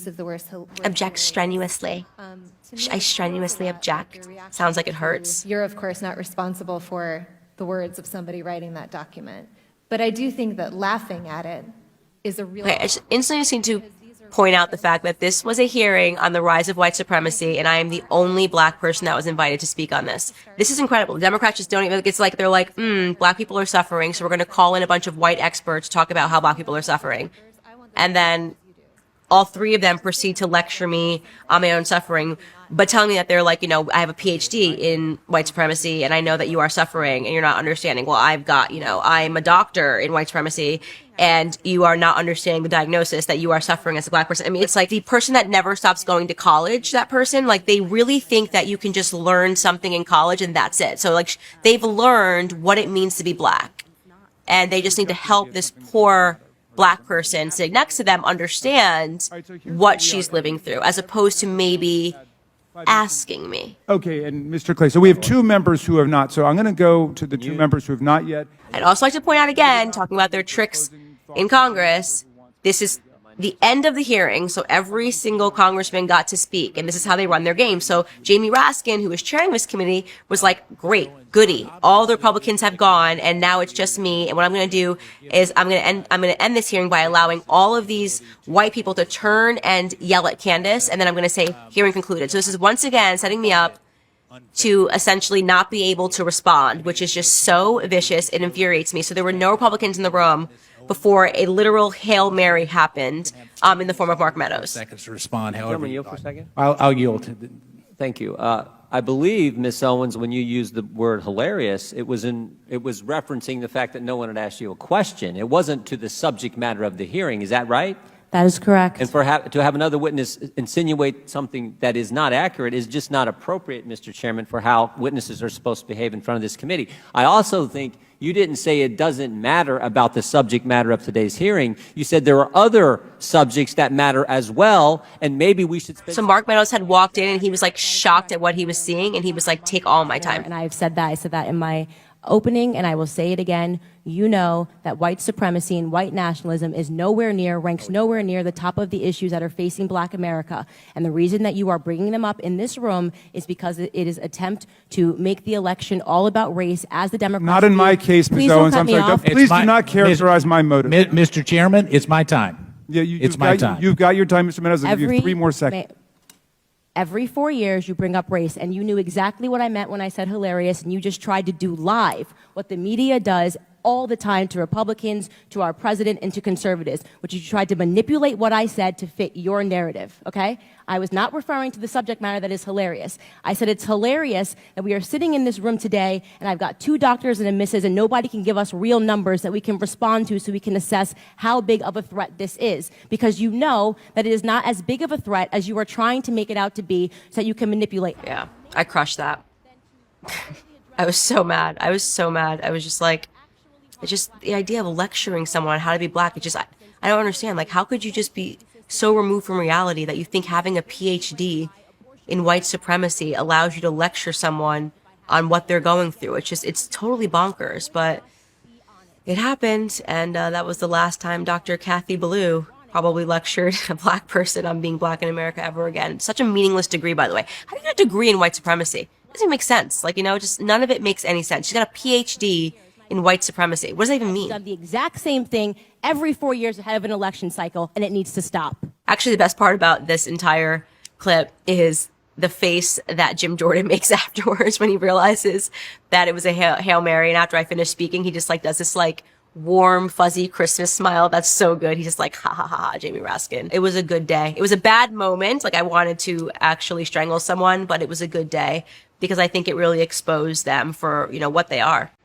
of the word Object strenuously. I strenuously object. Sounds like it hurts. You're, of course, not responsible for the words of somebody writing that document. But I do think that laughing at it is a real... Okay, I just instantly just need to point out the fact that this was a hearing on the rise of white supremacy, and I am the only black person that was invited to speak on this. This is incredible. The Democrats just don't even... It's like they're like, black people are suffering, so we're going to call in a bunch of white experts to talk about how black people are suffering. And then all three of them proceed to lecture me on my own suffering, but telling me that they're like, I have a PhD in white supremacy and I know that you are suffering and you're not understanding. Well, I'm a doctor in white supremacy and you are not understanding the diagnosis that you are suffering as a black person. I mean, it's like the person that never stops going to college, that person, like they really think that you can just learn something in college and that's it. So like they've learned what it means to be black and they just need to help this poor black person sitting next to them understand what she's living through, as opposed to maybe asking me. Okay, and Mr. Clay, so we have two members who have not, so I'm going to go to the two members who have not yet. I'd also like to point out again, talking about their tricks in Congress, this is the end of the hearing, so every single congressman got to speak, and this is how they run their game. So Jamie Raskin, who was chairing this committee, was like, great, goody, all the Republicans have gone, and now it's just me, and what I'm going to do is I'm going to end this hearing by allowing all of these white people to turn and yell at Candace, and then I'm going to say, hearing concluded. So this is once again setting me up to essentially not be able to respond, which is just so vicious, it infuriates me. So there were no Republicans in the room before a literal Hail Mary happened in the form of Mark Meadows. Seconds to respond, however. Gentlemen, yield for a second? I'll yield. Thank you. I believe, Ms. Owens, when you used the word hilarious, it was referencing the fact that no one had asked you a question. It wasn't to the subject matter of the hearing. Is that right? That is correct. And to have another witness insinuate something that is not accurate is just not appropriate, Mr. Chairman, for how witnesses are supposed to behave in front of this committee. I also think you didn't say it doesn't matter about the subject matter of today's hearing. You said there are other subjects that matter as well, and maybe we should spend... So Mark Meadows had walked in, and he was like shocked at what he was seeing, and he was like, take all my time. And I've said that. I said that in my opening, and I will say it again. You know that white supremacy and white nationalism ranks nowhere near the top of the issues that are facing black America. And the reason that you are bringing them up in this room is because it is attempt to make the election all about race, as the Democrats Not in my case, Ms. Owens. I'm sorry. Please do not characterize my motive. Mr. Chairman, it's my time. Yeah, it's my time. You've got your time, Mr. Meadows. I'll give you 3 more seconds. Every 4 years, you bring up race, and you knew exactly what I meant when I said hilarious, and you just tried to do live what the media does all the time to Republicans, to our president, and to conservatives, which you tried to manipulate what I said to fit your narrative, okay? I was not referring to the subject matter that is hilarious. I said it's hilarious that we are sitting in this room today, and I've got 2 doctors and a missus, and nobody can give us real numbers that we can respond to so we can assess how big of a threat this is. Because you know that it is not as big of a threat as you are trying to make it out to be so that you can manipulate. Yeah, I crushed that. I was so mad. I was just like, it's just the idea of lecturing someone on how to be black. I don't understand. Like, how could you just be so removed from reality that you think having a PhD in white supremacy allows you to lecture someone on what they're going through? It's totally bonkers, but it happened. And that was the last time Dr. Kathy Ballou probably lectured a black person on being black in America ever again. Such a meaningless degree, by the way. How do you get a degree in white supremacy? It doesn't make sense. Like, just none of it makes any sense. She's got a PhD in white supremacy. What does that even mean? Done the exact same thing every 4 years ahead of an election cycle, and it needs to stop. Actually, the best part about this entire clip is the face that Jim Jordan makes afterwards when he realizes that it was a Hail Mary. And after I finish speaking, he just does this warm, fuzzy Christmas smile. That's so good. He's just like, ha ha ha, Jamie Raskin. It was a good day. It was a bad moment. I wanted to actually strangle someone, but it was a good day because I think it really exposed them for, what they are.